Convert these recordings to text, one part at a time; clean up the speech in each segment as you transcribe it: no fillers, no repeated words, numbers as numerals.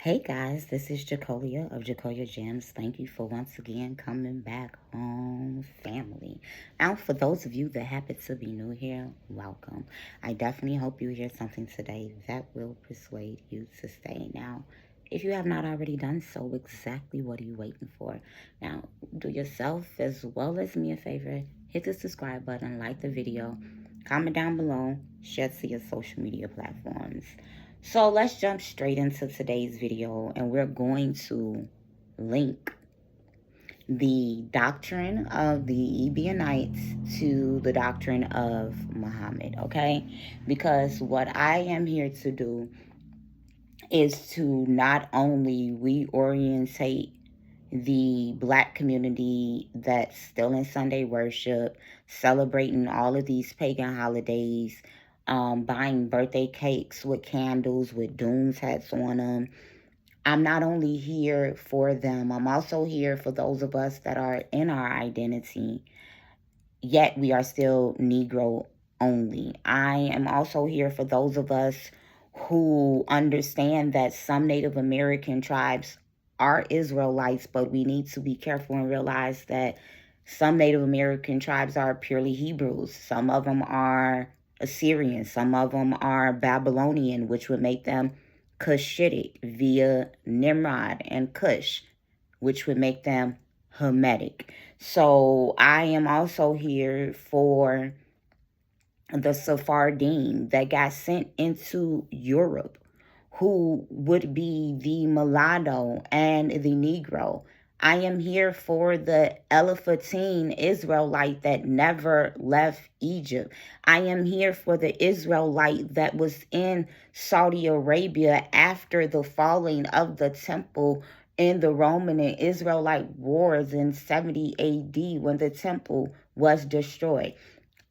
Hey guys, this is Jacolia of Jacolia Gems. Thank you for once again coming back home, family. Now, for those of you that happen to be new here, welcome. I definitely hope you hear something today that will persuade you to stay. Now, if you have not already done so, exactly what are you waiting for? Now, do yourself as well as me a favor. Hit the subscribe button, like the video, comment down below, share to your social media platforms. So let's jump straight into today's video, and we're going to link the doctrine of the Ebionites to the doctrine of Muhammad, okay? Because what I am here to do is to not only reorientate the black community that's still in Sunday worship, celebrating all of these pagan holidays, buying birthday cakes with candles with dooms hats on them. I'm not only here for them, I'm also here for those of us that are in our identity, yet we are still Negro only. I am also here for those of us who understand that some Native American tribes are Israelites, but we need to be careful and realize that some Native American tribes are purely Hebrews. Some of them are Assyrian. Some of them are Babylonian, which would make them Cushitic via Nimrod and Cush, which would make them Hamitic. So I am also here for the Sephardim that got sent into Europe, who would be the mulatto and the Negro. I am here for the Elephantine Israelite that never left Egypt. I am here for the Israelite that was in Saudi Arabia after the falling of the temple in the Roman and Israelite wars in 70 AD when the temple was destroyed.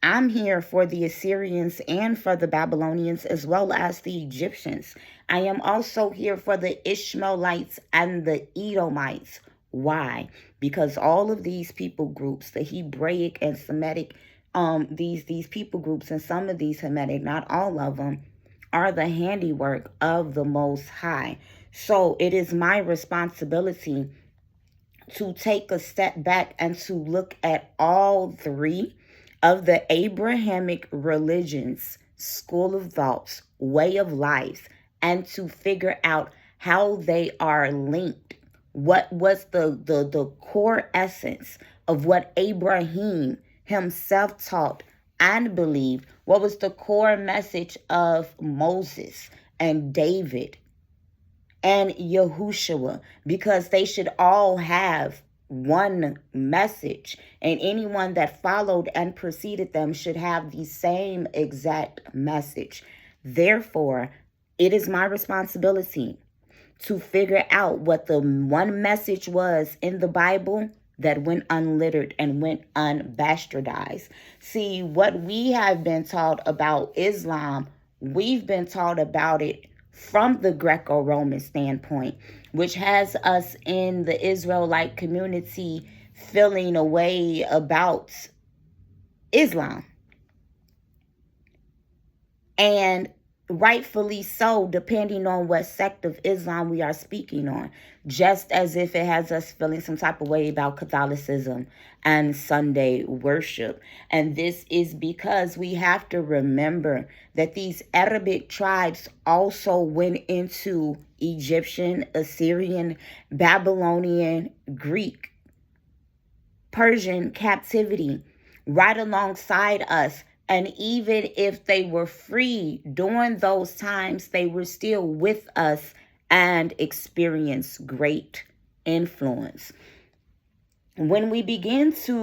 I'm here for the Assyrians and for the Babylonians as well as the Egyptians. I am also here for the Ishmaelites and the Edomites. Why? Because all of these people groups, the Hebraic and Semitic, these people groups and some of these Hamitic, not all of them, are the handiwork of the Most High. So it is my responsibility to take a step back and to look at all three of the Abrahamic religions, school of thoughts, way of life, and to figure out how they are linked. What was the core essence of what Abraham himself taught and believed? What was the core message of Moses and David and Yehoshua? Because they should all have one message, and anyone that followed and preceded them should have the same exact message. Therefore, it is my responsibility to figure out what the one message was in the Bible that went unlittered and went unbastardized. See, what we have been taught about Islam, we've been taught about it from the Greco-Roman standpoint, which has us in the Israelite community feeling a way about Islam. And rightfully so, depending on what sect of Islam we are speaking on, just as if it has us feeling some type of way about Catholicism and Sunday worship. And this is because we have to remember that these Arabic tribes also went into Egyptian, Assyrian, Babylonian, Greek, Persian captivity right alongside us. And even if they were free during those times, they were still with us and experienced great influence. When we begin to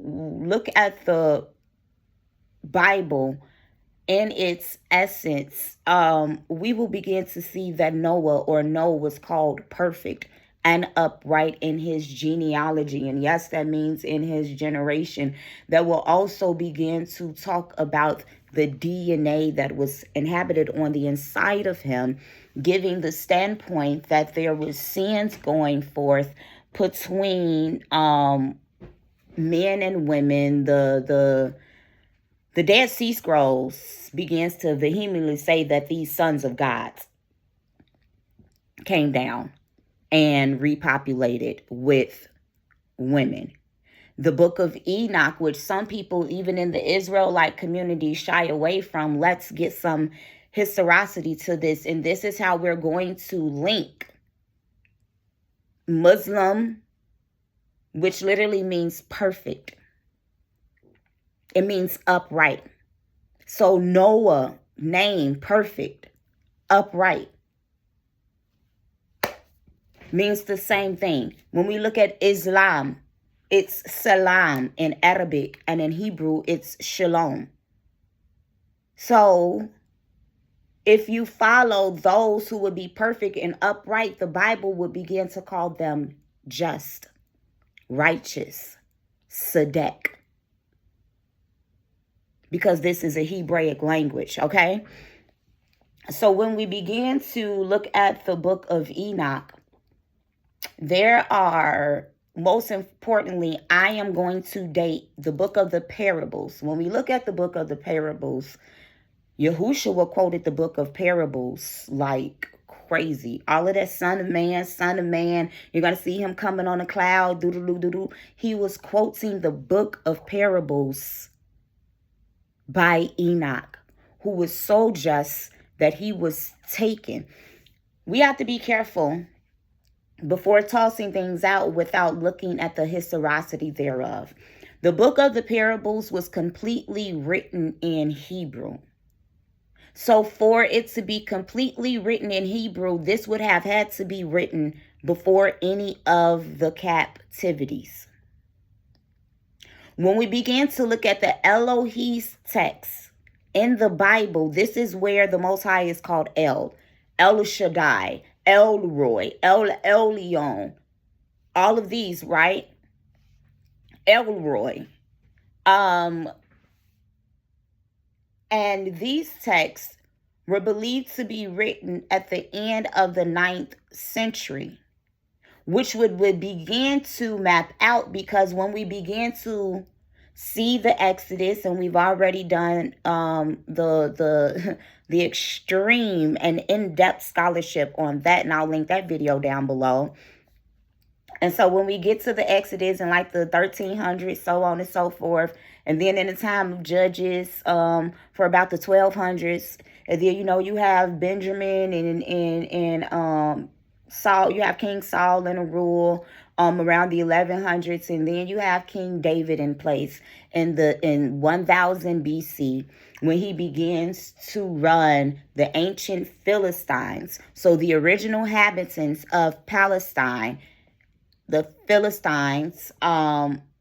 look at the Bible in its essence, we will begin to see that Noah was called perfect and upright in his genealogy. And yes, that means in his generation. That will also begin to talk about the DNA that was inhabited on the inside of him, giving the standpoint that there was sins going forth between men and women. The Dead Sea Scrolls begins to vehemently say that these sons of God came down and repopulated with women. The book of Enoch, which some people, even in the Israelite community, shy away from. Let's get some historicity to this. And this is how we're going to link Muslim, which literally means perfect. It means upright. So Noah, name, perfect, upright, means the same thing. When we look at Islam, it's salam in Arabic, and in Hebrew, it's shalom. So if you follow those who would be perfect and upright, the Bible would begin to call them just, righteous, tzedek. Because this is a Hebraic language, okay? So when we begin to look at the book of Enoch, there are, most importantly, I am going to date the book of the parables. When we look at the book of the parables, Yehoshua quoted the book of parables like crazy. All of that son of man, you're going to see him coming on a cloud, doo-doo-doo-doo-doo. He was quoting the book of parables by Enoch, who was so just that he was taken. We have to be careful before tossing things out without looking at the historicity thereof. The book of the parables was completely written in Hebrew. So for it to be completely written in Hebrew, this would have had to be written before any of the captivities. When we begin to look at the Elohim's text in the Bible, this is where the Most High is called El Shaddai, El Roy, El Elyon, all of these, right? Elroy. And these texts were believed to be written at the end of the 9th century, which would begin to map out, because when we begin to see the Exodus, and we've already done the extreme and in-depth scholarship on that, and I'll link that video down below. And so when we get to the Exodus in like the 1300s, so on and so forth, and then in the time of Judges for about the 1200s, and then, you know, you have Benjamin and Saul, you have King Saul in a rule around the 1100s, and then you have King David in place in 1000 BC, when he begins to run the ancient Philistines. So the original inhabitants of Palestine, the Philistines,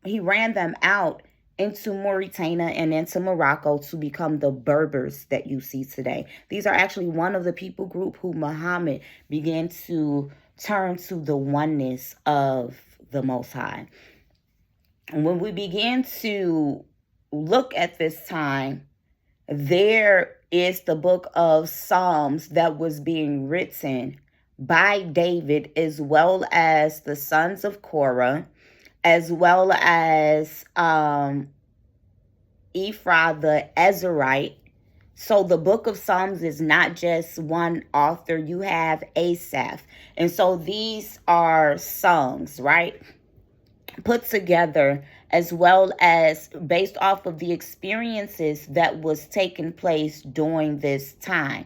he ran them out into Mauritania and into Morocco to become the Berbers that you see today. These are actually one of the people group who Muhammad began to turn to the oneness of the Most High. And when we begin to look at this time, there is the book of Psalms that was being written by David, as well as the sons of Korah, as well as Ephraim the Ezrahite. So the book of Psalms is not just one author. You have Asaph. And so these are songs, right, put together, as well as based off of the experiences that was taking place during this time.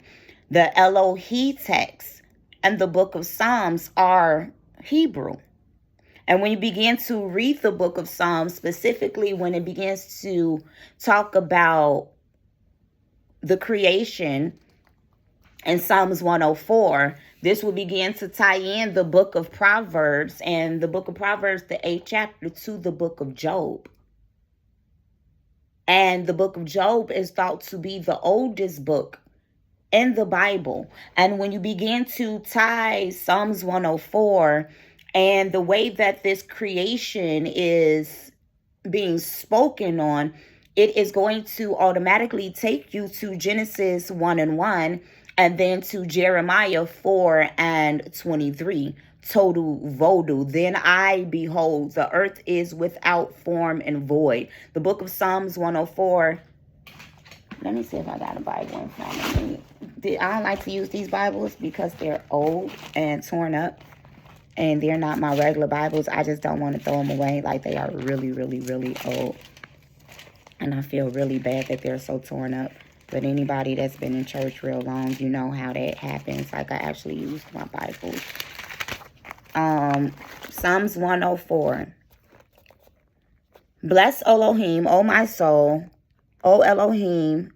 The Elohim text and the book of Psalms are Hebrew. And when you begin to read the book of Psalms, specifically when it begins to talk about the creation in Psalms 104, this will begin to tie in the book of Proverbs, and the book of Proverbs, the 8th chapter, to the book of Job. And the book of Job is thought to be the oldest book in the Bible. And when you begin to tie Psalms 104 and the way that this creation is being spoken on, it is going to automatically take you to Genesis 1:1, and then to Jeremiah 4:23. Total vodu. Then I behold, the earth is without form and void. The book of Psalms 104. Let me see if I got a Bible in front of me. don't like to use these Bibles because they're old and torn up. And they're not my regular Bibles. I just don't want to throw them away. Like, they are really, really, really old. And I feel really bad that they're so torn up. But anybody that's been in church real long, you know how that happens. Like, I actually used my Bibles. Psalms 104. Bless Elohim, O my soul. O Elohim,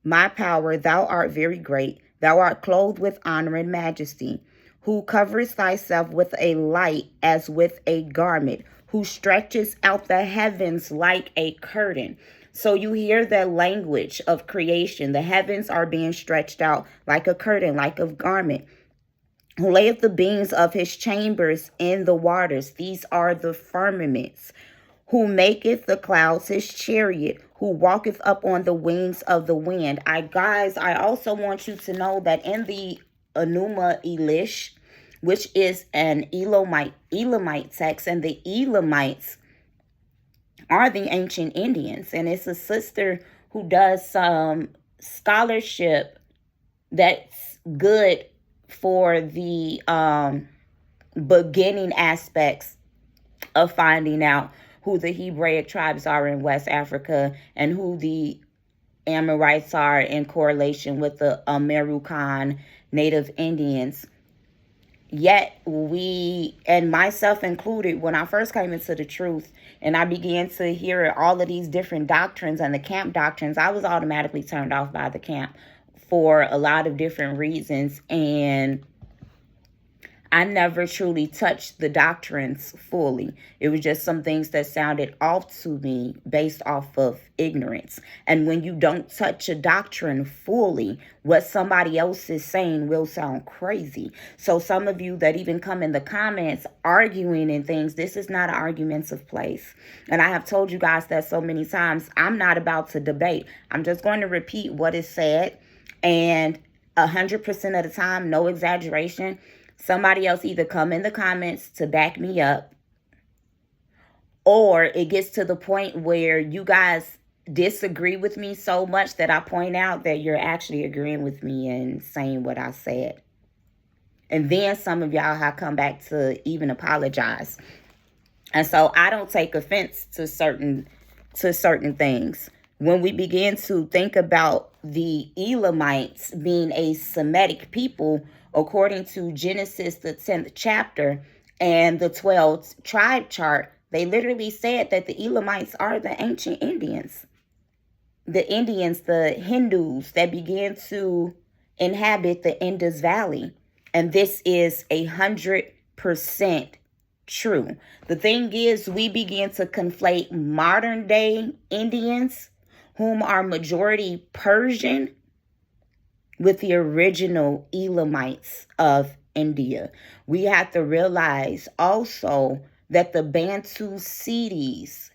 my power, thou art very great. Thou art clothed with honor and majesty, who coverest thyself with a light as with a garment, who stretches out the heavens like a curtain. So you hear the language of creation. The heavens are being stretched out like a curtain, like a garment. Who layeth the beams of his chambers in the waters. These are the firmaments. Who maketh the clouds his chariot, who walketh up on the wings of the wind. I also want you to know that in the Enuma Elish, which is an Elamite text, and the Elamites are the ancient Indians, and it's a sister who does some scholarship that's good for the beginning aspects of finding out who the Hebraic tribes are in West Africa and who the Amorites are in correlation with the American Native Indians. Yet we, and myself included, when I first came into the truth and I began to hear all of these different doctrines and the camp doctrines, I was automatically turned off by the camp for a lot of different reasons. And I never truly touched the doctrines fully. It was just some things that sounded off to me based off of ignorance. And when you don't touch a doctrine fully, what somebody else is saying will sound crazy. So some of you that even come in the comments arguing and things, this is not an argumentative place. And I have told you guys that so many times. I'm not about to debate. I'm just going to repeat what is said. And 100% of the time, no exaggeration, somebody else either come in the comments to back me up, or it gets to the point where you guys disagree with me so much that I point out that you're actually agreeing with me and saying what I said. And then some of y'all have come back to even apologize. And so I don't take offense to certain things. When we begin to think about the Elamites being a Semitic people, according to Genesis, the 10th chapter, and the 12th tribe chart, they literally said that the Elamites are the ancient Indians. The Indians, the Hindus that began to inhabit the Indus Valley. And this is 100% true. The thing is, we begin to conflate modern day Indians, whom are majority Persian, with the original Elamites of India. We have to realize also that the Bantu Sidis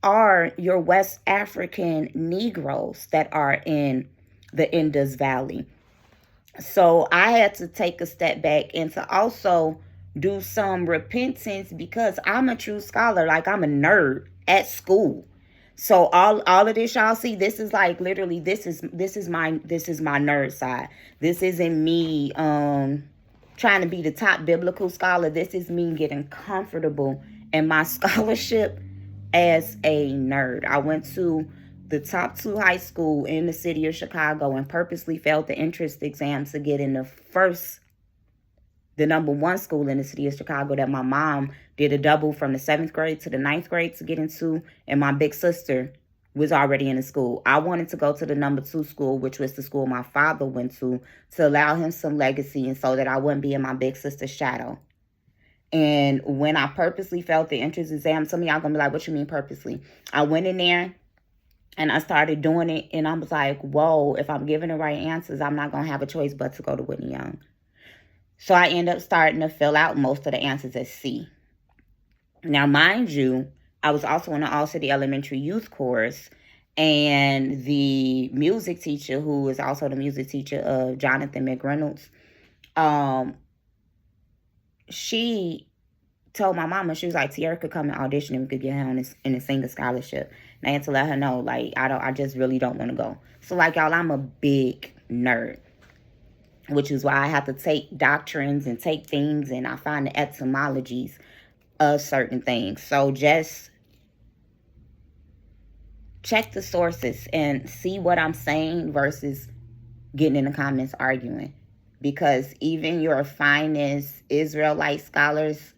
are your West African Negroes that are in the Indus Valley. So I had to take a step back and to also do some repentance, because I'm a true scholar. Like, I'm a nerd at school. So all of this y'all see, this is like literally this is my nerd side. This isn't me trying to be the top biblical scholar. This is me getting comfortable in my scholarship as a nerd. I went to the top 2 high school in the city of Chicago and purposely failed the entrance exams to get in the number 1 school in the city of Chicago that my mom did a double from the 7th grade to the 9th grade to get into. And my big sister was already in the school. I wanted to go to the number 2 school, which was the school my father went to allow him some legacy and so that I wouldn't be in my big sister's shadow. And when I purposely failed the entrance exam, some of y'all gonna be like, what you mean purposely? I went in there and I started doing it. And I was like, whoa, if I'm giving the right answers, I'm not going to have a choice but to go to Whitney Young. So I end up starting to fill out most of the answers as C. Now, mind you, I was also in the All-City Elementary Youth Chorus, and the music teacher, who is also the music teacher of Jonathan McReynolds, she told my mama, she was like, Tierra could come and audition and we could get her in a singer scholarship. And I had to let her know, like, I just really don't want to go. So, like, y'all, I'm a big nerd, which is why I have to take doctrines and take things and I find the etymologies of certain things. So just check the sources and see what I'm saying versus getting in the comments arguing. Because even your finest Israelite scholars,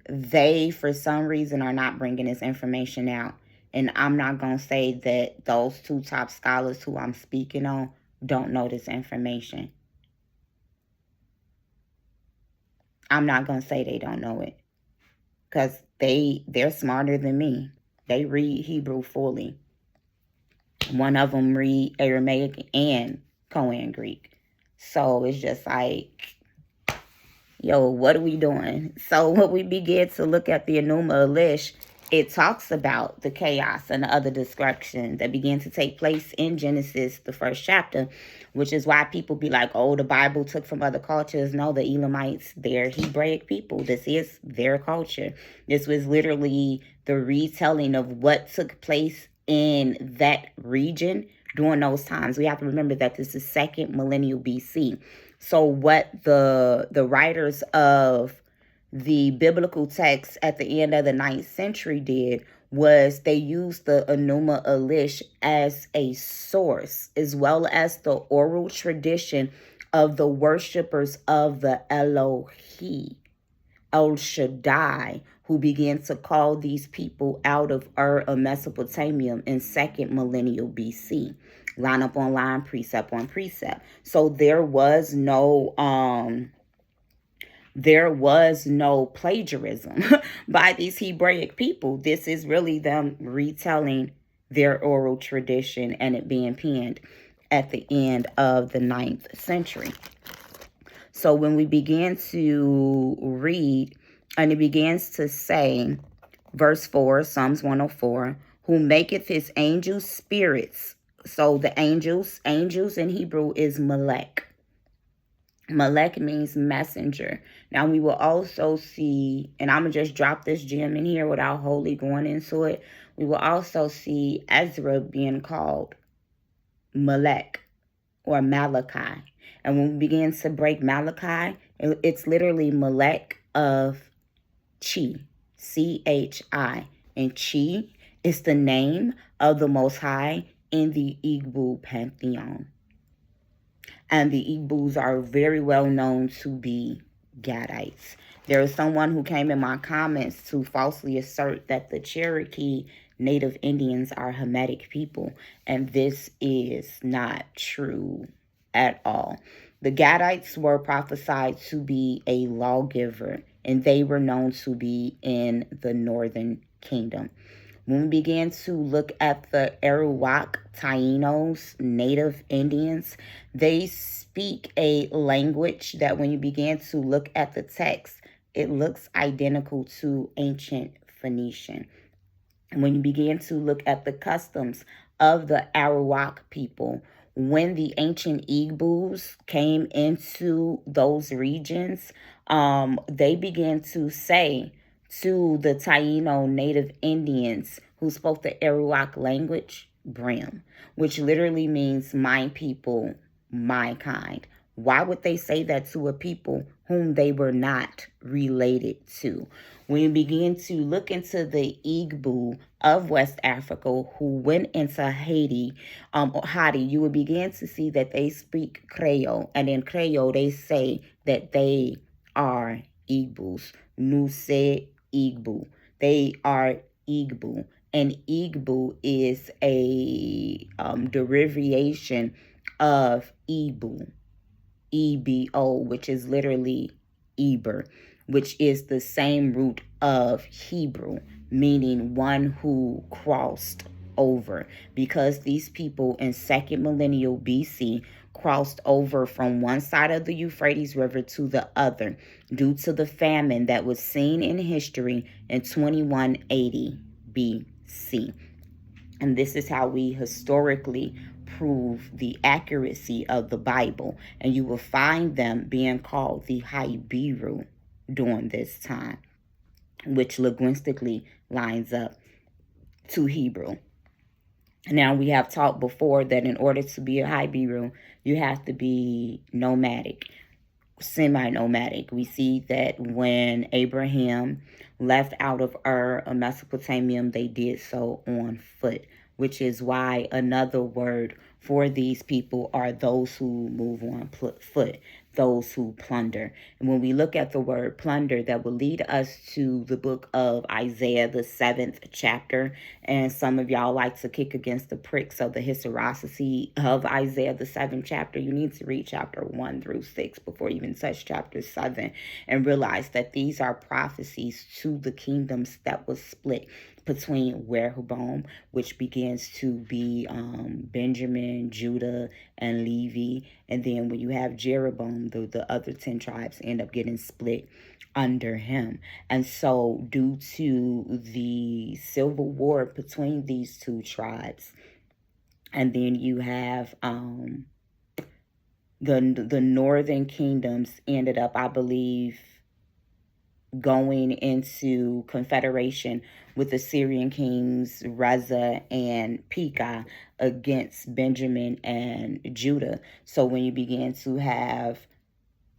they, for some reason, are not bringing this information out. And I'm not going to say that those two top scholars who I'm speaking on don't know this information. I'm not going to say they don't know it. Because they're smarter than me. They read Hebrew fully. One of them read Aramaic and Koine Greek. So it's just like, yo, what are we doing? So when we begin to look at the Enuma Elish, it talks about the chaos and the other destruction that began to take place in Genesis, the first chapter, which is why people be like, oh, the Bible took from other cultures. No, the Elamites, they're Hebraic people. This is their culture. This was literally the retelling of what took place in that region during those times. We have to remember that this is second millennial BC. So what the writers of the biblical text at the end of the 9th century did was they used the Enuma Elish as a source, as well as the oral tradition of the worshipers of the Elohi, El Shaddai, who began to call these people out of Ur of Mesopotamia in second millennial BC. Line up on line, precept on precept. So there was no plagiarism by these Hebraic people. This is really them retelling their oral tradition and it being penned at the end of the 9th century. So when we begin to read, and it begins to say, verse 4, Psalms 104, who maketh his angels spirits. So the angels in Hebrew is Melech. Melech means messenger. Now we will also see, and I'm going to just drop this gem in here without wholly going into it. We will also see Ezra being called Melech or Malachi. And when we begin to break Malachi, it's literally Melech of Chi, C-H-I. And Chi is the name of the Most High in the Igbo pantheon. And the Igbos are very well known to be Gadites. There is someone who came in my comments to falsely assert that the Cherokee Native Indians are Hamitic people. And this is not true at all. The Gadites were prophesied to be a lawgiver, and they were known to be in the northern kingdom. When we began to look at the Arawak Tainos, Native Indians, they speak a language that when you begin to look at the text, it looks identical to ancient Phoenician. And when you begin to look at the customs of the Arawak people, when the ancient Igbos came into those regions, they began to say to the Taino Native Indians who spoke the Arawak language, Brim, which literally means my people, my kind. Why would they say that to a people whom they were not related to? When you begin to look into the Igbo of West Africa who went into Haiti, you will begin to see that they speak Creole. And in Creole, they say that they are Igbos. Nous c'est Igbo. They are Igbo. And Igbo is a derivation of Ibu. E-B-O, which is literally Eber, which is the same root of Hebrew, meaning one who crossed over. Because these people in second millennial BC crossed over from one side of the Euphrates River to the other due to the famine that was seen in history in 2180 BC. And this is how we historically prove the accuracy of the Bible. And you will find them being called the Hibiru during this time, which linguistically lines up to Hebrew. Now, we have talked before that in order to be a Hibiru, you have to be nomadic, semi-nomadic. We see that when Abraham left out of Ur of Mesopotamia, they did so on foot, which is why another word for these people are those who move on foot, those who plunder. And when we look at the word plunder, that will lead us to the book of Isaiah, the 7th chapter. And some of y'all like to kick against the pricks of the historicity of Isaiah, the 7th chapter. You need to read chapter 1 through 6 before you even touch chapter 7 and realize that these are prophecies to the kingdoms that was split between Rehoboam, which begins to be Benjamin, Judah, and Levi. And then when you have Jeroboam, the other 10 tribes end up getting split under him. And so due to the civil war between these two tribes, and then you have the northern kingdoms ended up, I believe, going into confederation with the Syrian kings Reza and Pekah against Benjamin and Judah. So when you begin to have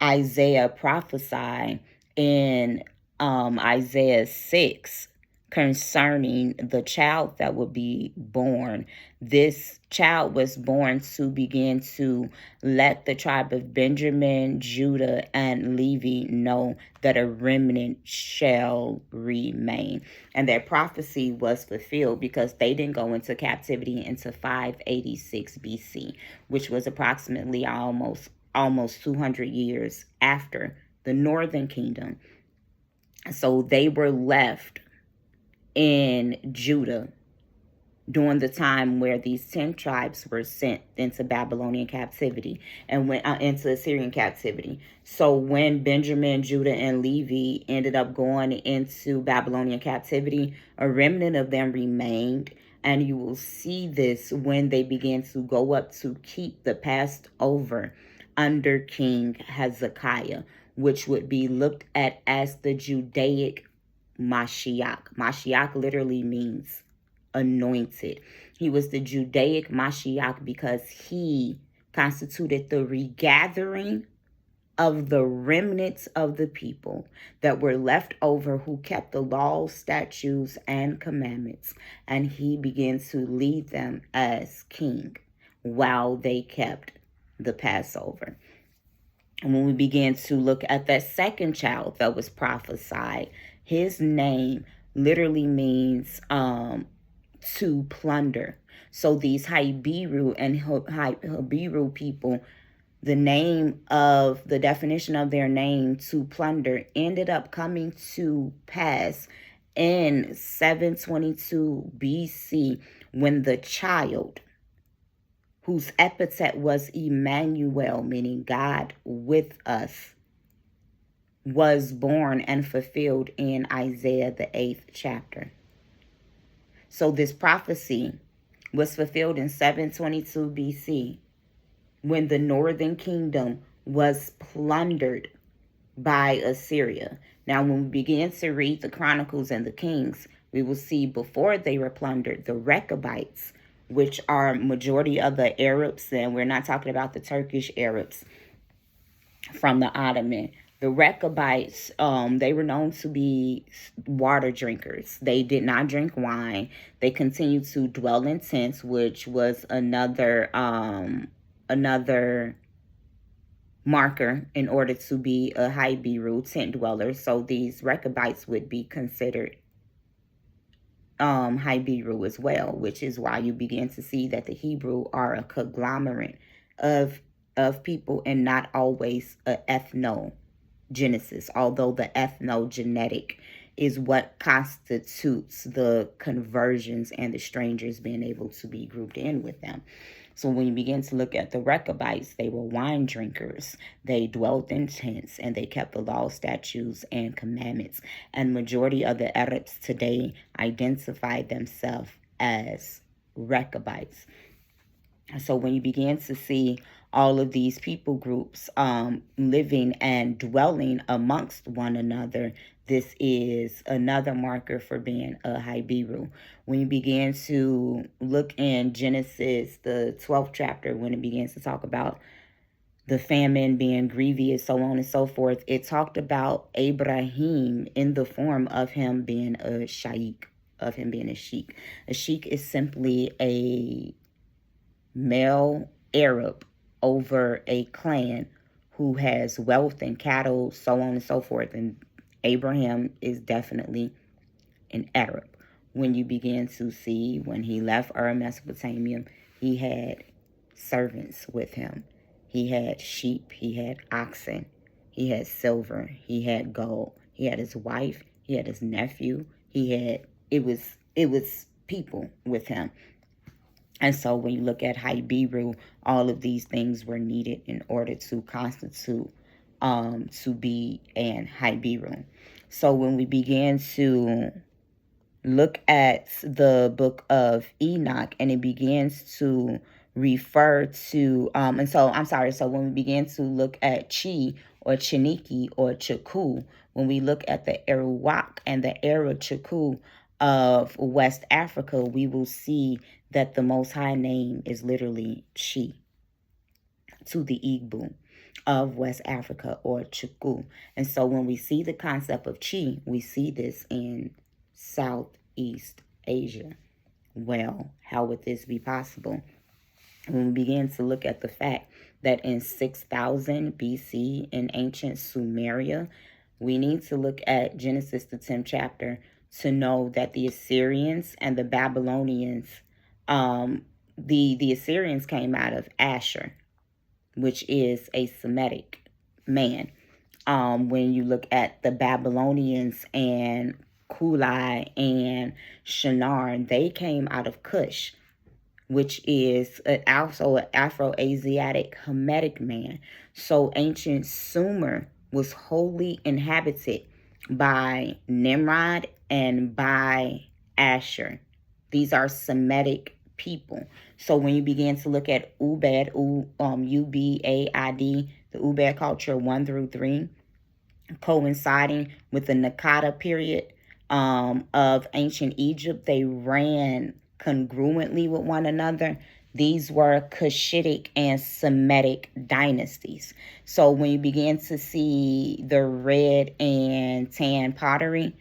Isaiah prophesy in Isaiah 6 concerning the child that would be born. This child was born to begin to let the tribe of Benjamin, Judah, and Levi know that a remnant shall remain. And that prophecy was fulfilled because they didn't go into captivity until 586 BC, which was approximately almost 200 years after the northern kingdom. So they were left in Judah during the time where these 10 tribes were sent into Babylonian captivity and went into Assyrian captivity. So when Benjamin, Judah, and Levi ended up going into Babylonian captivity, a remnant of them remained. And you will see this when they began to go up to keep the Passover under King Hezekiah, which would be looked at as the Judaic Mashiach. Mashiach literally means anointed. He was the Judaic Mashiach because he constituted the regathering of the remnants of the people that were left over who kept the laws, statutes, and commandments. And he began to lead them as king while they kept the Passover. And when we began to look at that second child that was prophesied, his name literally means to plunder. So these Hibiru and Hibiru people, the definition of their name, to plunder, ended up coming to pass in 722 BC when the child, whose epithet was Emmanuel, meaning God with us, was born and fulfilled in Isaiah, the 8th chapter. So this prophecy was fulfilled in 722 BC when the northern kingdom was plundered by Assyria. Now, when we begin to read the Chronicles and the Kings, we will see before they were plundered, the Rechabites, which are majority of the Arabs, and we're not talking about the Turkish Arabs from the Ottoman. The Rechabites, they were known to be water drinkers. They did not drink wine. They continued to dwell in tents, which was another marker in order to be a Hibiru, tent dweller. So these Rechabites would be considered Hibiru as well, which is why you begin to see that the Hebrew are a conglomerate of people and not always a ethnogenesis, although the ethnogenetic is what constitutes the conversions and the strangers being able to be grouped in with them. So when you begin to look at the Rechabites, they were wine drinkers. They dwelt in tents and they kept the law, statutes, and commandments. And majority of the Arabs today identify themselves as Rechabites. So when you begin to see all of these people groups living and dwelling amongst one another, this is another marker for being a Hibiru. When you begin to look in Genesis, the 12th chapter, when it begins to talk about the famine being grievous, so on and so forth, it talked about Abraham in the form of him being a sheikh, of him being a sheikh. A sheikh is simply a male Arab over a clan who has wealth and cattle, so on and so forth. And Abraham is definitely an Arab. When you begin to see, when he left Ur, Mesopotamia, he had servants with him. He had sheep, he had oxen, he had silver, he had gold, he had his wife, he had his nephew, it was people with him. And so when you look at Hibiru, all of these things were needed in order to constitute to be an Hibiru. So when we began to look at the book of Enoch, and it begins to refer to so when we begin to look at Chi or Chiniki or Chaku, when we look at the Arawak and the Chaku of West Africa, we will see that the Most High name is literally Chi to the Igbo of West Africa, or Chaku. And so when we see the concept of Chi, we see this in Southeast Asia. Well, how would this be possible? When we begin to look at the fact that in 6000 BC in ancient Sumeria, we need to look at Genesis, the 10th chapter, to know that the Assyrians and the Babylonians, the Assyrians came out of Asher, which is a Semitic man. When you look at the Babylonians and Kulai and Shinar, they came out of Cush, which is also an Afro-Asiatic Hamitic man. So ancient Sumer was wholly inhabited by Nimrod and by Asher. These are Semitic people. So when you begin to look at Ubaid, Ubaid, the Ubaid culture 1 through 3, coinciding with the Nakata period of ancient Egypt, they ran congruently with one another. These were Cushitic and Semitic dynasties. So when you begin to see the red and tan pottery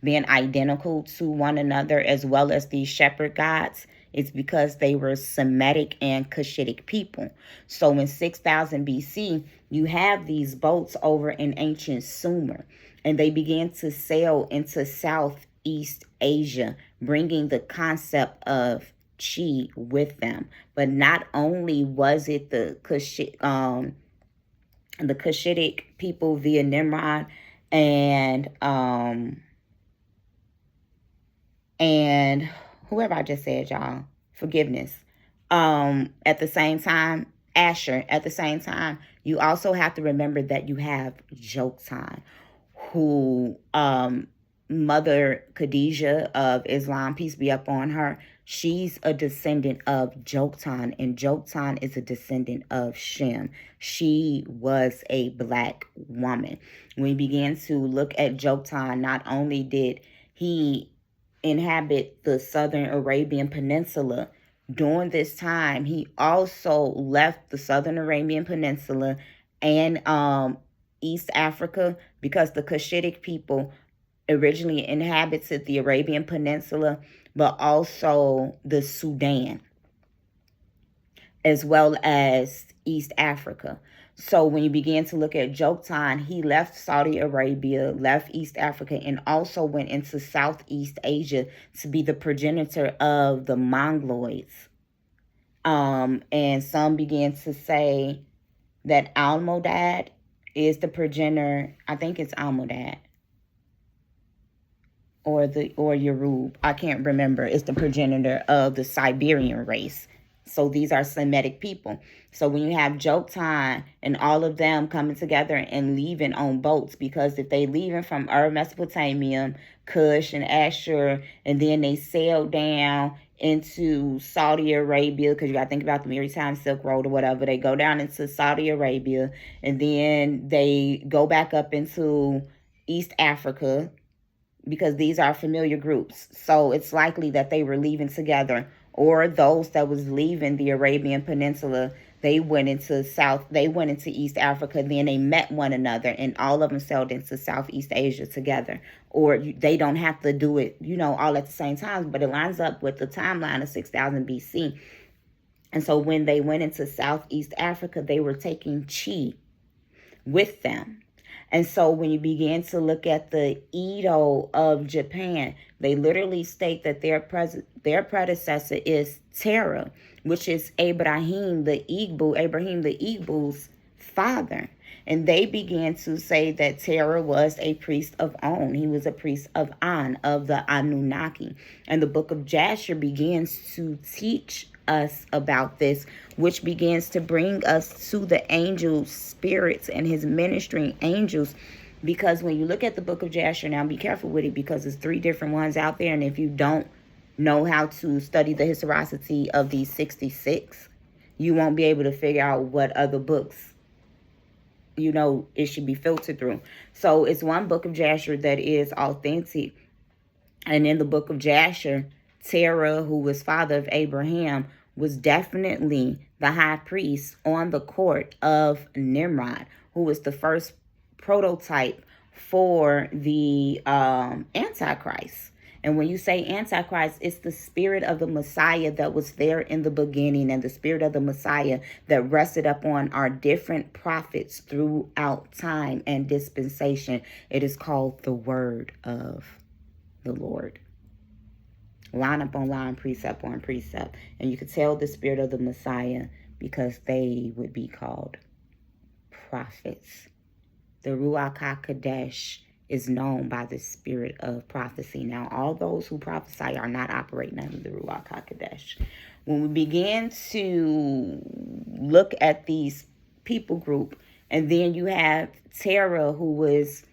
being identical to one another, as well as these shepherd gods, it's because they were Semitic and Cushitic people. So in 6000 BC, you have these boats over in ancient Sumer, and they began to sail into Southeast Asia, bringing the concept of Chi with them. But not only was it the Cushitic people via Nimrod and whoever I just said, y'all, forgiveness. At the same time, Asher, at the same time, you also have to remember that you have Joktan, who Mother Khadijah of Islam, peace be upon her, she's a descendant of Joktan, and Joktan is a descendant of Shem. She was a black woman. When we began to look at Joktan, not only did he inhabit the southern Arabian Peninsula, during this time, he also left the southern Arabian Peninsula and East Africa, because the Cushitic people originally inhabited the Arabian Peninsula, but also the Sudan, as well as East Africa. So when you begin to look at Joktan, he left Saudi Arabia, left East Africa, and also went into Southeast Asia to be the progenitor of the Mongoloids. And some began to say that Almodad is the progenitor. I think it's Almodad or Yorub. I can't remember. It's the progenitor of the Siberian race. So these are Semitic people. So when you have Joktan and all of them coming together and leaving on boats, because if they leaving from Mesopotamia, Cush and Ashur, and then they sail down into Saudi Arabia, because you got to think about the Maritime Silk Road or whatever. They go down into Saudi Arabia, and then they go back up into East Africa, because these are familiar groups. So it's likely that they were leaving together, or those that was leaving the Arabian Peninsula, they went into East Africa, then they met one another, and all of them sailed into Southeast Asia together. Or they don't have to do it, all at the same time, but it lines up with the timeline of 6000 BC. And so when they went into Southeast Africa, they were taking chi with them. And so when you begin to look at the Edo of Japan, they literally state that their predecessor is Terah, which is Abraham the Igbo's father. And they began to say that Terah was a priest of On. He was a priest of An, of the Anunnaki. And the book of Jasher begins to teach us about this, which begins to bring us to the angel spirits and his ministering angels. Because when you look at the book of Jasher, now be careful with it, because there's 3 different ones out there, and if you don't know how to study the historicity of these 66, you won't be able to figure out what other books it should be filtered through. So it's one book of Jasher that is authentic, and in the book of Jasher, Terah, who was father of Abraham, was definitely the high priest on the court of Nimrod, who was the first prototype for the Antichrist. And when you say Antichrist, it's the spirit of the Messiah that was there in the beginning, and the spirit of the Messiah that rested upon our different prophets throughout time and dispensation. It is called the word of the Lord. Line up on line, precept on precept. And you could tell the spirit of the Messiah because they would be called prophets. The Ruach HaKodesh is known by the spirit of prophecy. Now, all those who prophesy are not operating under the Ruach HaKodesh. When we begin to look at these people group, and then you have Terah, who was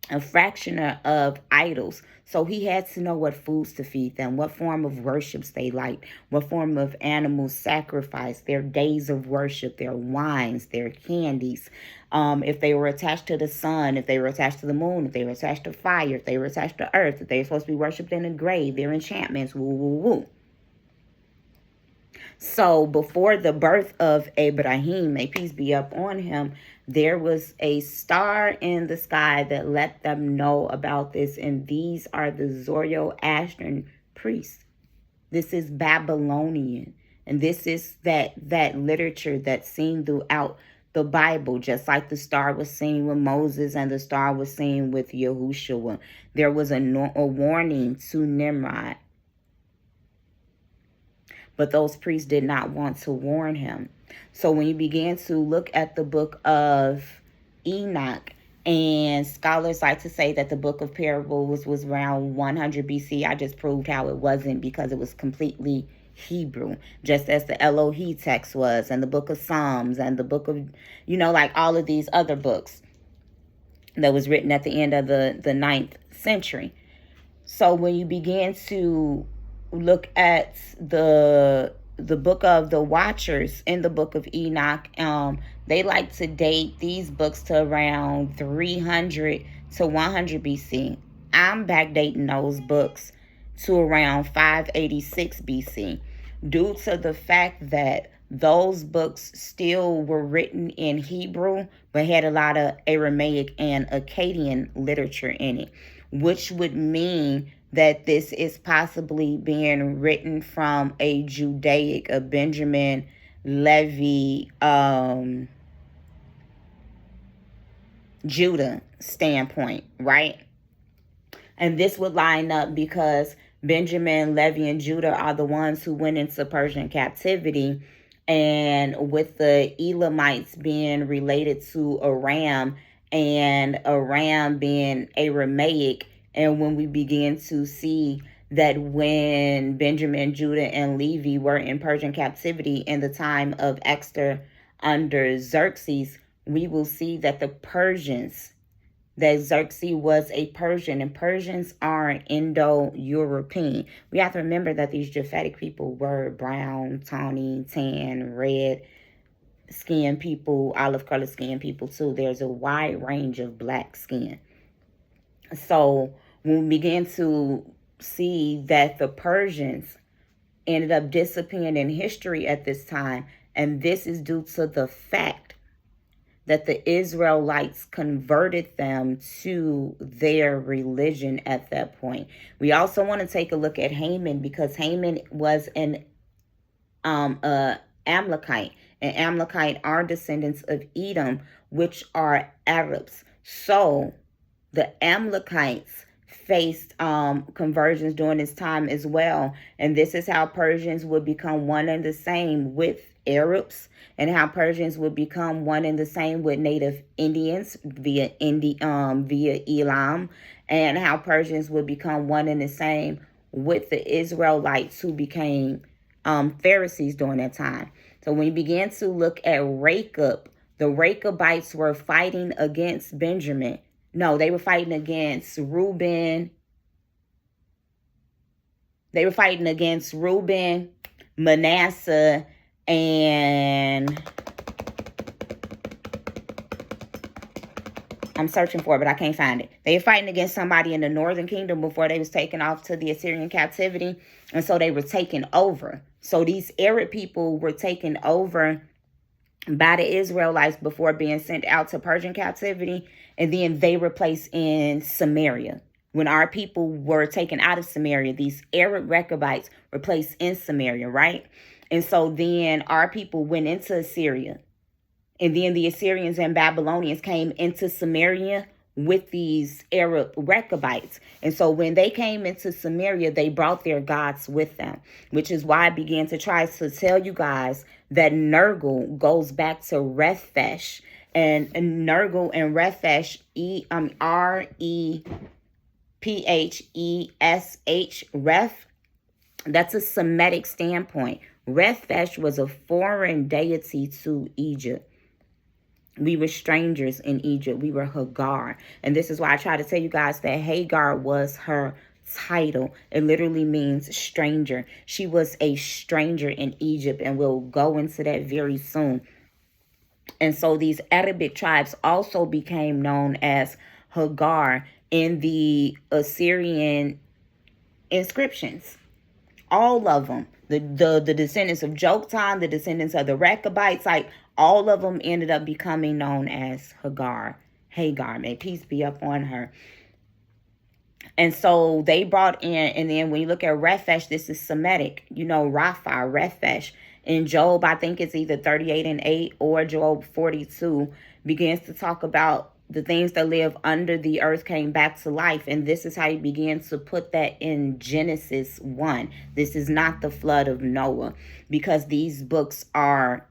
a fractioner of idols. So he had to know what foods to feed them, what form of worships they liked, what form of animals sacrificed, their days of worship, their wines, their candies. If they were attached to the sun, if they were attached to the moon, if they were attached to fire, if they were attached to earth, if they were supposed to be worshipped in a grave, their enchantments, woo, woo, woo. So before the birth of Abraham, may peace be up on him, there was a star in the sky that let them know about this. And these are the Zoroastrian priests. This is Babylonian. And this is that literature that's seen throughout the Bible, just like the star was seen with Moses and the star was seen with Yehoshua. There was a warning to Nimrod. But those priests did not want to warn him. So when you begin to look at the book of Enoch, and scholars like to say that the book of parables was around 100 BC, I just proved how it wasn't, because it was completely Hebrew, just as the Elohi text was, and the book of Psalms, and the book of, like all of these other books that was written at the end of the 9th century. So when you begin to look at the book of the Watchers in the book of Enoch, they like to date these books to around 300 to 100 BC. I'm backdating those books to around 586 BC due to the fact that those books still were written in Hebrew but had a lot of Aramaic and Akkadian literature in it, which would mean that this is possibly being written from a Judaic, a Benjamin Levi, Judah standpoint, right? And this would line up because Benjamin, Levi, and Judah are the ones who went into Persian captivity, and with the Elamites being related to Aram, and Aram being Aramaic. And when we begin to see that when Benjamin, Judah, and Levi were in Persian captivity in the time of Esther under Xerxes, we will see that that Xerxes was a Persian, and Persians are Indo-European. We have to remember that these Japhetic people were brown, tawny, tan, red skin people, olive color skin people too. There's a wide range of black skin. So when we begin to see that the Persians ended up disappearing in history at this time, and this is due to the fact that the Israelites converted them to their religion at that point. We also want to take a look at Haman, because Haman was an Amalekite. And Amalekite are descendants of Edom, which are Arabs. So the Amalekites faced conversions during this time as well. And this is how Persians would become one and the same with Arabs, and how Persians would become one and the same with native Indians via Elam, and how Persians would become one and the same with the Israelites who became Pharisees during that time. So when you begin to look at Rechab, the Rechabites were fighting against Benjamin. No, they were fighting against Reuben. They were fighting against Reuben, Manasseh, and I'm searching for it, but I can't find it. They were fighting against somebody in the northern kingdom before they was taken off to the Assyrian captivity. And so they were taken over. So these Arab people were taken over by the Israelites before being sent out to Persian captivity. And then they were placed in Samaria. When our people were taken out of Samaria, these Arab Rechabites were placed in Samaria, right? And so then our people went into Assyria. And then the Assyrians and Babylonians came into Samaria with these Arab Rechabites. And so when they came into Samaria, they brought their gods with them, which is why I began to try to tell you guys that Nergal goes back to Refesh. And Nergal and Refesh, Rephesh, Ref, that's a Semitic standpoint. Refesh was a foreign deity to Egypt. We were strangers in Egypt. We were Hagar. And this is why I try to tell you guys that Hagar was her title. It literally means stranger. She was a stranger in Egypt, and we'll go into that very soon. And so these Arabic tribes also became known as Hagar in the Assyrian inscriptions. All of them. The descendants of Joktan, the descendants of the Rechabites, like all of them ended up becoming known as Hagar. May peace be upon her. And so they brought in, and then when you look at Refesh, this is Semitic. You know, Rapha, Refesh. In Job, I think it's either 38:8 or Job 42, begins to talk about the things that live under the earth came back to life. And this is how he begins to put that in Genesis 1. This is not the flood of Noah, because these books are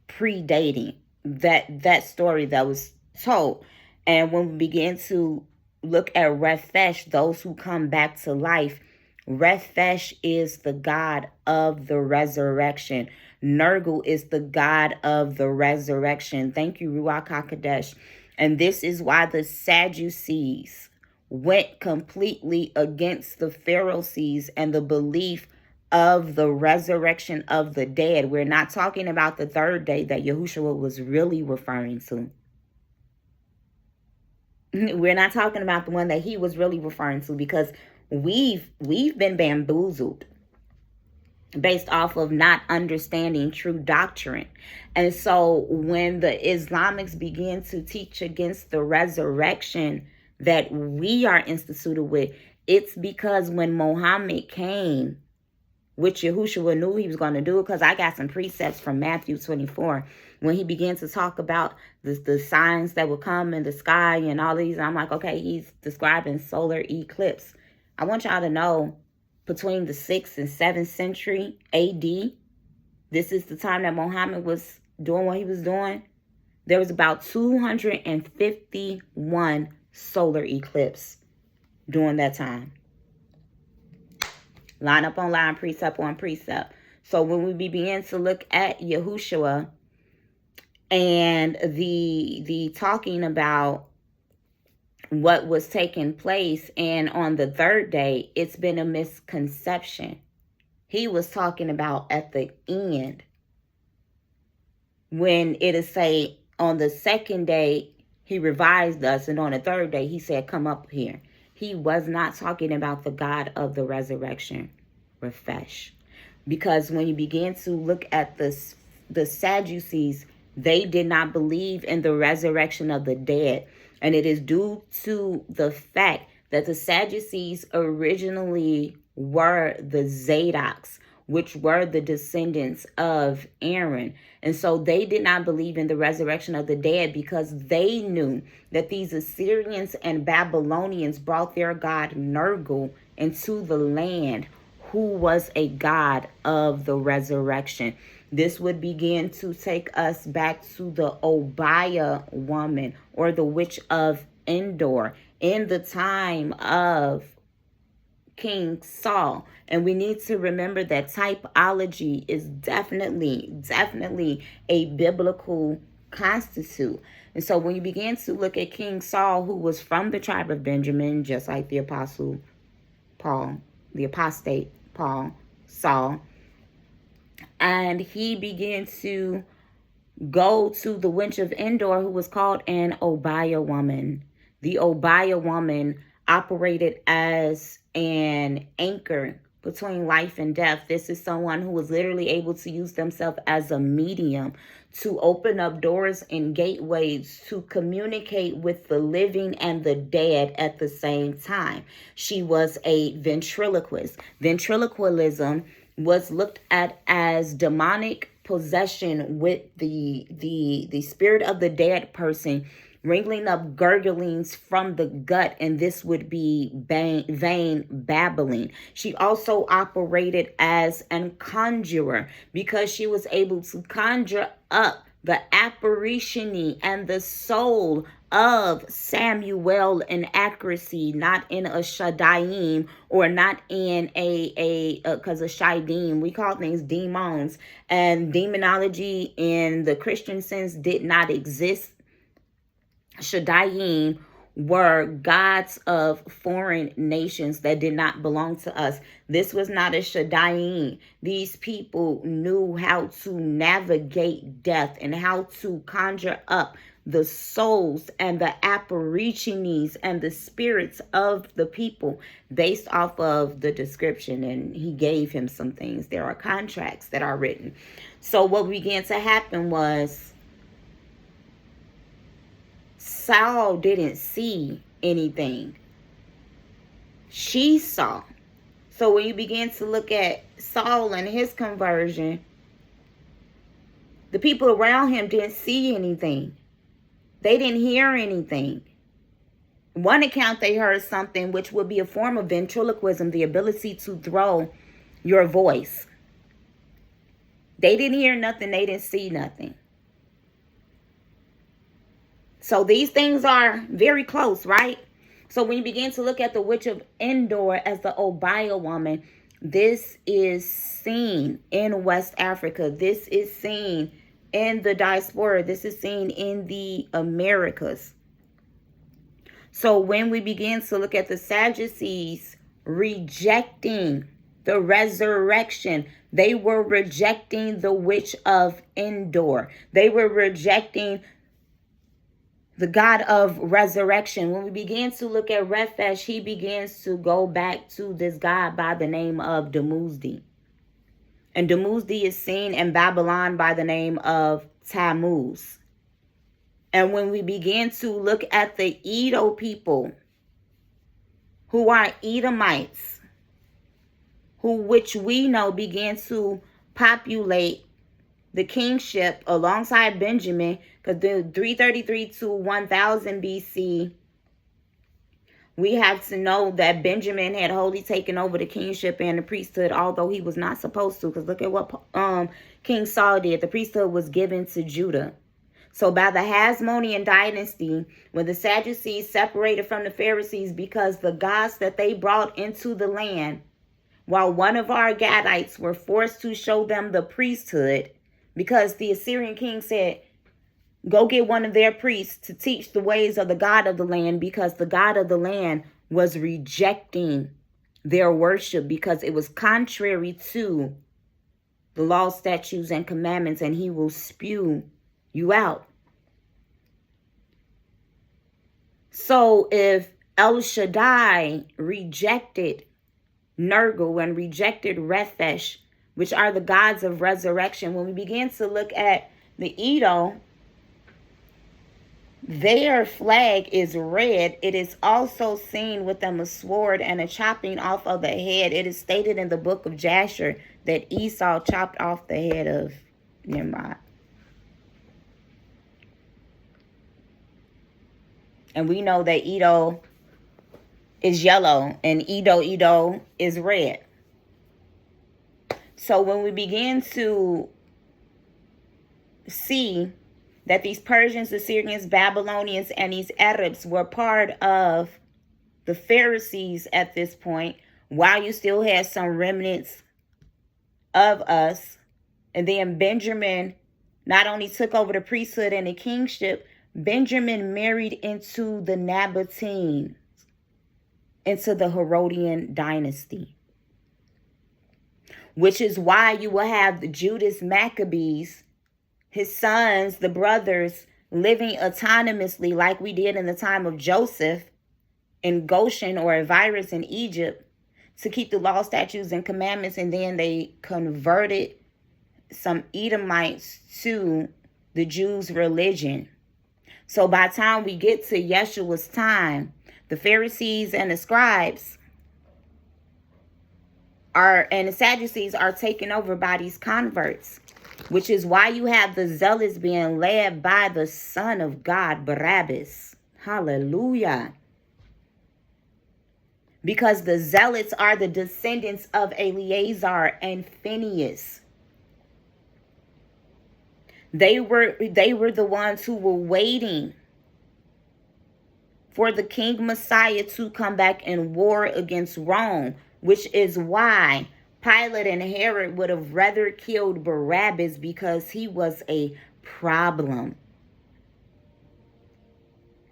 predating that story that was told. And when we begin to look at Refesh, those who come back to life, Refesh is the God of the resurrection. Nergal is the God of the resurrection. Thank you, Ruach HaKodesh. And this is why the Sadducees went completely against the Pharisees and the belief of the resurrection of the dead. We're not talking about the third day that Yehoshua was really referring to. We're not talking about the one that he was really referring to, because we've been bamboozled based off of not understanding true doctrine. And so when the Islamics begin to teach against the resurrection that we are instituted with, it's because when Muhammad came, which Yehoshua knew he was going to do, because I got some precepts from Matthew 24, when he began to talk about the signs that would come in the sky and all these. I'm like, okay, he's describing solar eclipse. I want y'all to know, between the 6th and 7th century AD, this is the time that Muhammad was doing what he was doing. There was about 251 solar eclipse during that time. line up on line, precept on precept. So when we begin to look at Yehoshua and the talking about what was taking place, and on the third day, it's been a misconception. He was talking about at the end, when it is say on the second day he revised us, and on the third day he said, come up here. He was not talking about the God of the resurrection, Refesh. Because when you begin to look at the Sadducees, they did not believe in the resurrection of the dead. And it is due to the fact that the Sadducees originally were the Zadoks, which were the descendants of Aaron. And so they did not believe in the resurrection of the dead, because they knew that these Assyrians and Babylonians brought their god Nergal into the land, who was a god of the resurrection. This would begin to take us back to the Obiah woman, or the witch of Endor, in the time of King Saul. And we need to remember that typology is definitely a biblical constitute. And so when you begin to look at King Saul, who was from the tribe of Benjamin, just like the apostle Paul, the apostate Paul, Saul, and he began to go to the witch of Endor, who was called an Obiah woman. The Obiah woman operated as an anchor between life and death. This is someone who was literally able to use themselves as a medium to open up doors and gateways to communicate with the living and the dead at the same time. She was a ventriloquist. Ventriloquism was looked at as demonic possession with the spirit of the dead person, wringing up gurglings from the gut, and this would be vain babbling. She also operated as a conjurer, because she was able to conjure up the apparition and the soul of Samuel in accuracy, not in a Shadaim, or not in because a Shidim, we call things demons, and demonology in the Christian sense did not exist. Shadaim were gods of foreign nations that did not belong to us. This was not a Shadaim. These people knew how to navigate death and how to conjure up the souls and the apparitions and the spirits of the people based off of the description. And he gave him some things. There are contracts that are written. So what began to happen was, Saul didn't see anything. She saw. So when you begin to look at Saul and his conversion, the people around him didn't see anything. They didn't hear anything. One account, they heard something, which would be a form of ventriloquism, the ability to throw your voice. They didn't hear nothing. They didn't see nothing. So these things are very close, right? So when you begin to look at the witch of Endor as the Obiah woman, this is seen in West Africa. This is seen in the diaspora. This is seen in the Americas. So when we begin to look at the Sadducees rejecting the resurrection, they were rejecting the witch of Endor. They were rejecting the God of resurrection. When we begin to look at Refesh, he begins to go back to this God by the name of Dumuzdi. And Dumuzdi is seen in Babylon by the name of Tammuz. And when we begin to look at the Edo people, who are Edomites, which we know began to populate the kingship alongside Benjamin, because the 333 to 1000 BC, we have to know that Benjamin had wholly taken over the kingship and the priesthood, although he was not supposed to, because look at what King Saul did. The priesthood was given to Judah. So by the Hasmonean dynasty, when the Sadducees separated from the Pharisees because the gods that they brought into the land while one of our Gadites were forced to show them the priesthood, because the Assyrian king said, go get one of their priests to teach the ways of the God of the land, because the God of the land was rejecting their worship because it was contrary to the law, statutes, and commandments, and he will spew you out. So if El Shaddai rejected Nergal and rejected Rephesh, which are the gods of resurrection, when we begin to look at the Edom, their flag is red. It is also seen with them a sword and a chopping off of the head. It is stated in the book of Jasher that Esau chopped off the head of Nimrod. And we know that Edo is yellow and Edo is red. So when we begin to see that these Persians, Assyrians, Babylonians, and these Arabs were part of the Pharisees at this point, while you still had some remnants of us, and then Benjamin not only took over the priesthood and the kingship, Benjamin married into the Nabateans, into the Herodian dynasty, which is why you will have the Judas Maccabees, his sons, the brothers, living autonomously like we did in the time of Joseph in Goshen or Virus in Egypt, to keep the law, statutes, and commandments, and then they converted some Edomites to the Jews' religion. So by the time we get to Yeshua's time, the Pharisees and the scribes and the Sadducees are taken over by these converts, which is why you have the zealots being led by the Son of God, Barabbas. Hallelujah. Because the zealots are the descendants of Eleazar and Phinehas. They were the ones who were waiting for the King Messiah to come back and war against Rome, which is why Pilate and Herod would have rather killed Barabbas, because he was a problem.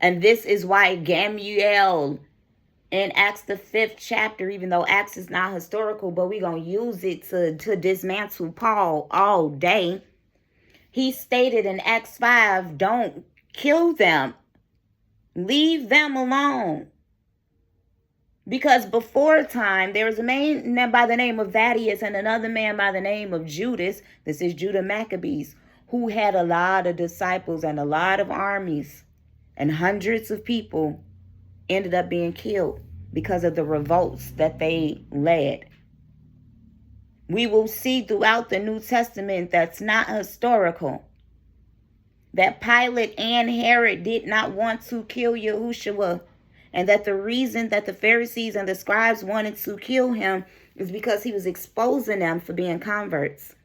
And this is why Gamaliel in Acts the 5th chapter, even though Acts is not historical, but we're going to use it to dismantle Paul all day. He stated in Acts 5, don't kill them. Leave them alone. Because before time, there was a man by the name of Thaddeus and another man by the name of Judas. This is Judah Maccabees, who had a lot of disciples and a lot of armies. And hundreds of people ended up being killed because of the revolts that they led. We will see throughout the New Testament that's not historical, that Pilate and Herod did not want to kill Yehoshua, and that the reason that the Pharisees and the scribes wanted to kill him is because he was exposing them for being converts.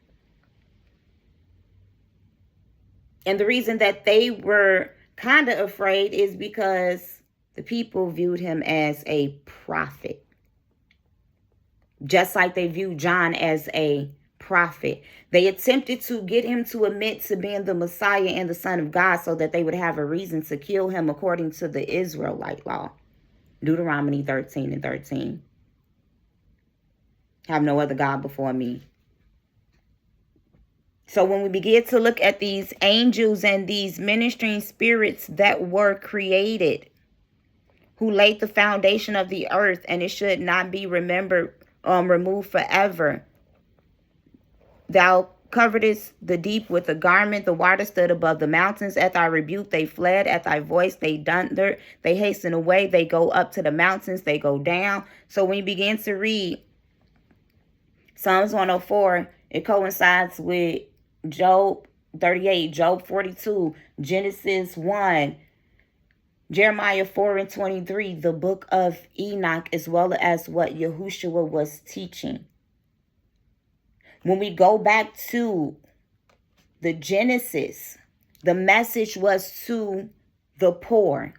And the reason that they were kind of afraid is because the people viewed him as a prophet, just like they viewed John as a prophet. They attempted to get him to admit to being the Messiah and the Son of God so that they would have a reason to kill him according to the Israelite law. Deuteronomy 13:13. Have no other God before me. So when we begin to look at these angels and these ministering spirits that were created, who laid the foundation of the earth, and it should not be removed forever. Thou coveredest the deep with a garment, the water stood above the mountains. At thy rebuke they fled, at thy voice they thundered. They hasten away, they go up to the mountains, they go down. So when you begin to read Psalms 104, it coincides with Job 38, Job 42, Genesis 1, Jeremiah 4:23, the book of Enoch, as well as what Yehoshua was teaching. When we go back to the Genesis, the message was to the poor.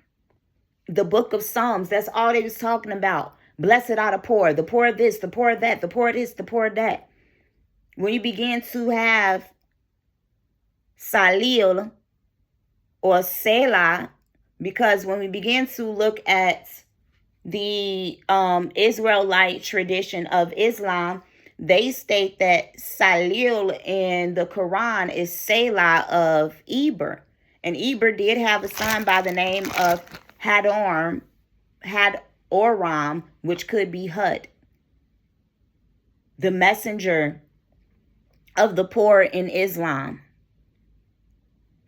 The book of Psalms, that's all they was talking about. Blessed are the poor this, the poor that, the poor this, the poor that. When you begin to have Salil or Selah, because when we begin to look at the Israelite tradition of Islam, they state that Salil in the Quran is Selah of Eber. And Eber did have a son by the name of Hadoram, which could be Hud. The messenger of the poor in Islam.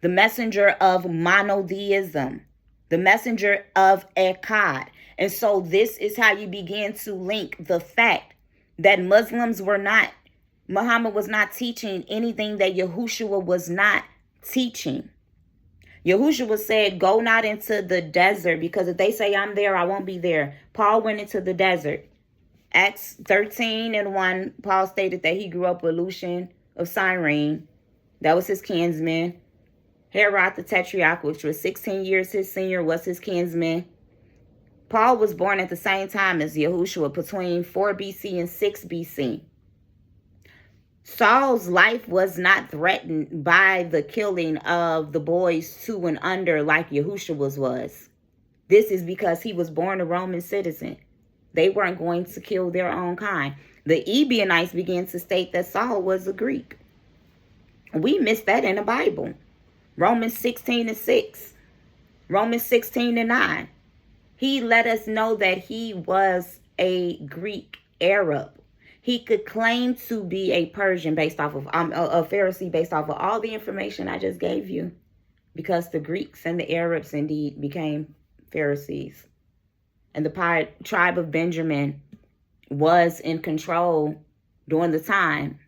The messenger of monotheism. The messenger of Echad. And so this is how you begin to link the fact that Muslims were not, Muhammad was not teaching anything that Yehoshua was not teaching. Yehoshua said, go not into the desert, because if they say I'm there, I won't be there. Paul went into the desert. Acts 13:1, Paul stated that he grew up with Lucian of Cyrene. That was his kinsman. Herod the Tetrarch, which was 16 years his senior, was his kinsman. Paul was born at the same time as Yehoshua, between 4 BC and 6 BC. Saul's life was not threatened by the killing of the boys 2 and under like Yehoshua's was. This is because he was born a Roman citizen. They weren't going to kill their own kind. The Ebionites began to state that Saul was a Greek. We missed that in the Bible. Romans 16:6. Romans 16:9. He let us know that he was a Greek Arab. He could claim to be a Persian based off of, a Pharisee based off of all the information I just gave you. Because the Greeks and the Arabs indeed became Pharisees. And the tribe of Benjamin was in control during the time.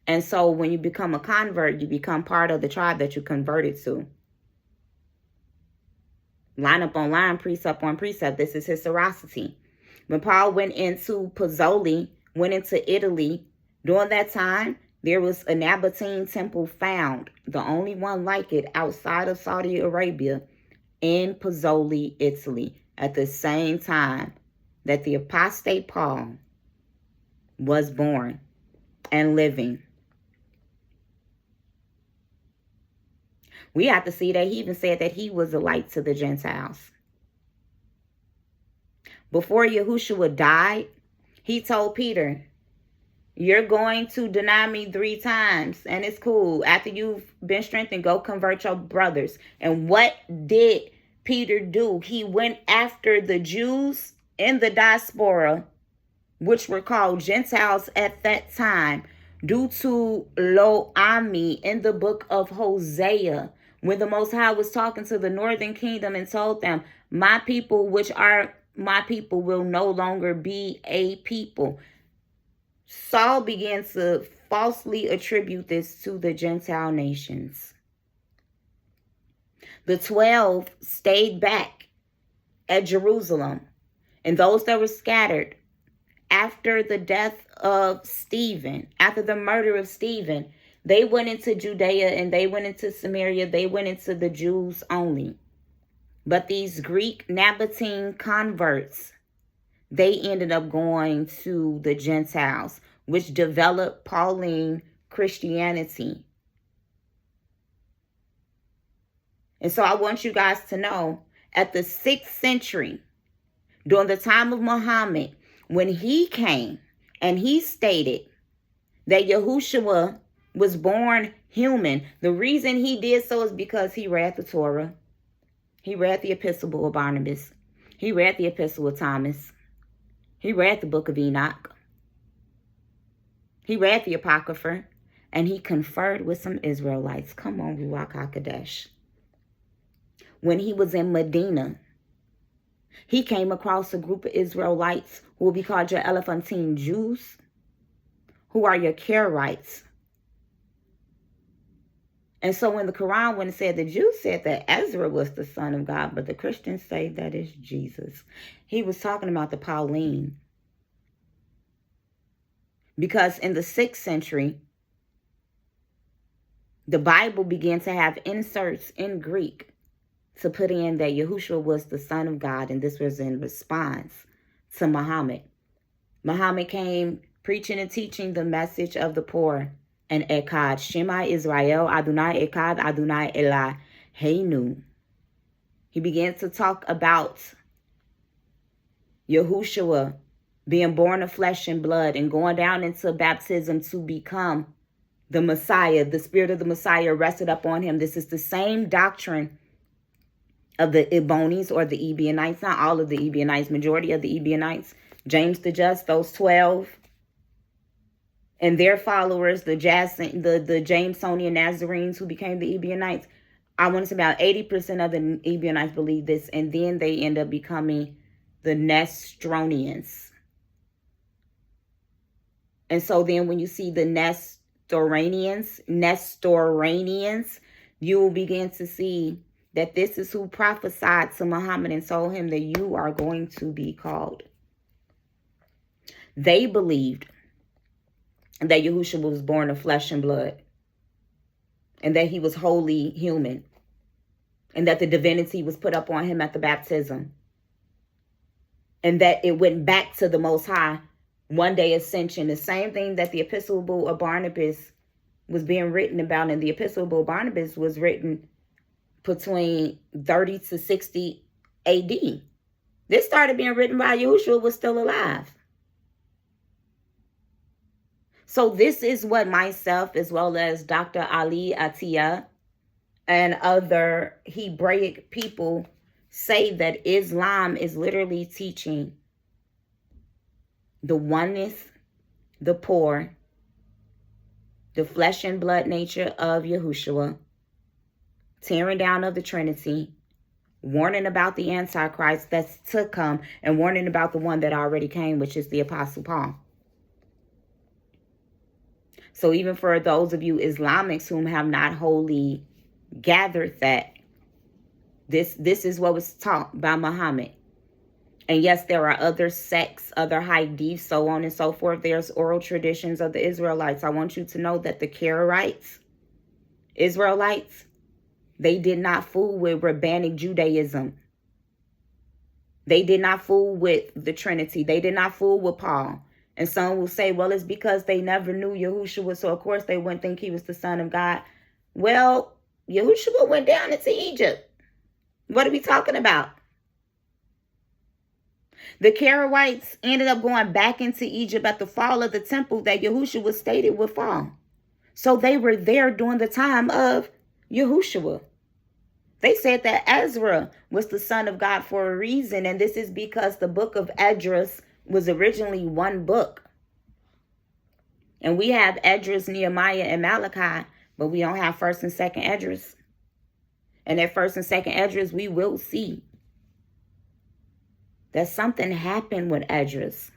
And so when you become a convert, you become part of the tribe that you converted to. Line up on line, precept on precept. This is historicity. When Paul went into Pozzoli, went into Italy, during that time, there was a Nabatean temple found, the only one like it outside of Saudi Arabia, in Pozzoli, Italy, at the same time that the apostate Paul was born and living. We have to see that he even said that he was a light to the Gentiles. Before Yehoshua died, he told Peter, you're going to deny me 3 times, and it's cool. After you've been strengthened, go convert your brothers. And what did Peter do? He went after the Jews in the diaspora, which were called Gentiles at that time, due to Lo Ami in the book of Hosea, when the Most High was talking to the northern kingdom and told them, my people, which are my people, will no longer be a people. Saul began to falsely attribute this to the Gentile nations. The 12 stayed back at Jerusalem, and those that were scattered after the death of Stephen, after the murder of Stephen, they went into Judea and they went into Samaria. They went into the Jews only. But these Greek Nabatean converts, they ended up going to the Gentiles, which developed Pauline Christianity. And so I want you guys to know, at the 6th century, during the time of Muhammad, when he came and he stated that Yehoshua was born human, the reason he did so is because he read the Torah. He read the Epistle of Barnabas. He read the Epistle of Thomas. He read the book of Enoch. He read the Apocrypha. And he conferred with some Israelites. Come on, Ruach HaKodesh. When he was in Medina, he came across a group of Israelites who will be called your Elephantine Jews, who are your Karaites. And so when the Quran, when it said, the Jews said that Ezra was the son of God, but the Christians say that is Jesus. He was talking about the Pauline. Because in the 6th century, the Bible began to have inserts in Greek to put in that Yehoshua was the son of God, and this was in response to Muhammad. Muhammad came preaching and teaching the message of the poor and Echad. Shema Israel, Adonai Echad, Adonai Eloheinu. He began to talk about Yehoshua being born of flesh and blood and going down into baptism to become the Messiah. The spirit of the Messiah rested upon him. This is the same doctrine of the Ebonites or the Ebionites. Not all of the Ebionites, majority of the Ebionites. James the Just, those 12, and their followers, the Jamesonian Nazarenes who became the Ebionites. I want to say about 80% of the Ebionites believe this, and then they end up becoming the Nestorians. And so then when you see the Nestorians, you will begin to see that this is who prophesied to Muhammad and told him that you are going to be called. They believed that Yehoshua was born of flesh and blood, and that he was wholly human, and that the divinity was put up on him at the baptism, and that it went back to the Most High one day ascension. The same thing that the Epistle of Barnabas was being written about, and the Epistle of Barnabas was written between 30 to 60 AD. This started being written while Yehoshua was still alive. So this is what myself, as well as Dr. Ali Atiyah and other Hebraic people say, that Islam is literally teaching the oneness, the poor, the flesh and blood nature of Yehoshua, tearing down of the Trinity, warning about the Antichrist that's to come, and warning about the one that already came, which is the Apostle Paul. So even for those of you Islamics whom have not wholly gathered that, this is what was taught by Muhammad. And yes, there are other sects, other hadiths, so on and so forth. There's oral traditions of the Israelites. I want you to know that the Karaites, Israelites, they did not fool with rabbinic Judaism. They did not fool with the Trinity. They did not fool with Paul. And some will say, well, it's because they never knew Yehoshua, so of course they wouldn't think he was the Son of God. Well, Yehoshua went down into Egypt. What are we talking about? The Karaites ended up going back into Egypt at the fall of the temple that Yehoshua stated would fall. So they were there during the time of Yehoshua. They said that Ezra was the son of God for a reason, and this is because the book of Esdras was originally one book. And we have Esdras, Nehemiah, and Malachi, but we don't have 1st and 2nd Esdras. And at 1st and 2nd Esdras, we will see that something happened with Esdras.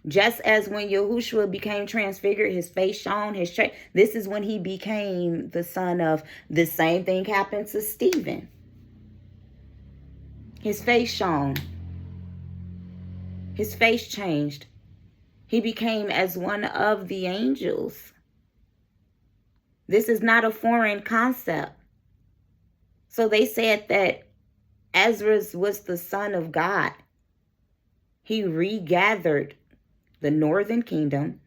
Just as when Yehoshua became transfigured, his face shone, this is when he became the son of. The same thing happened to Stephen. His face shone. His face changed. He became as one of the angels. This is not a foreign concept. So they said that Ezra was the son of God. He regathered the northern kingdom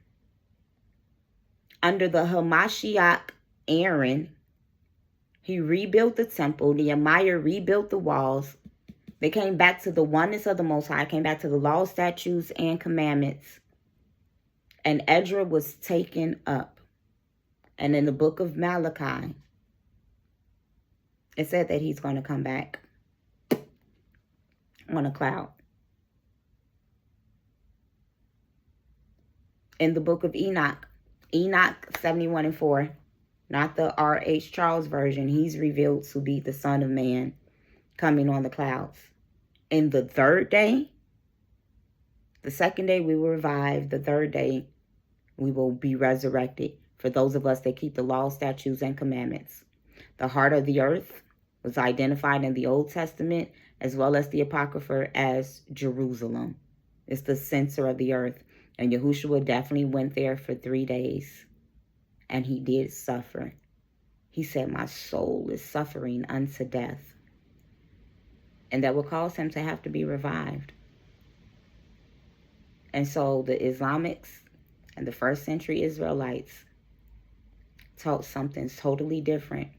under the Hamashiach Aaron. He rebuilt the temple. Nehemiah rebuilt the walls. They came back to the oneness of the Most High, came back to the law, statutes, and commandments. And Ezra was taken up. And in the book of Malachi, it said that he's going to come back on a cloud. In the book of Enoch 71:4, not the R.H. Charles version, he's revealed to be the Son of Man coming on the clouds. In the third day, the second day we will revive. The third day we will be resurrected for those of us that keep the law, statutes, and commandments. The heart of the earth was identified in the Old Testament as well as the Apocrypha as Jerusalem. It's the center of the earth. And Yehoshua definitely went there for 3 days. And he did suffer. He said, my soul is suffering unto death. and that would cause him to have to be revived. And so the Islamics and the first century Israelites taught something totally different.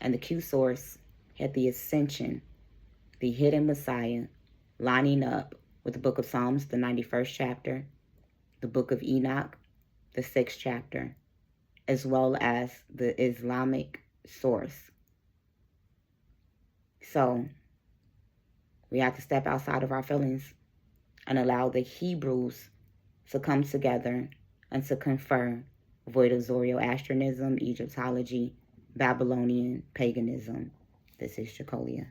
And the Q source had the ascension, the hidden Messiah, lining up with the book of Psalms, the 91st chapter, the book of Enoch, the 6th chapter, as well as the Islamic source. So we have to step outside of our feelings and allow the Hebrews to come together and to confer, void of Zoroastrianism, Egyptology, Babylonian paganism. This is Jacolia.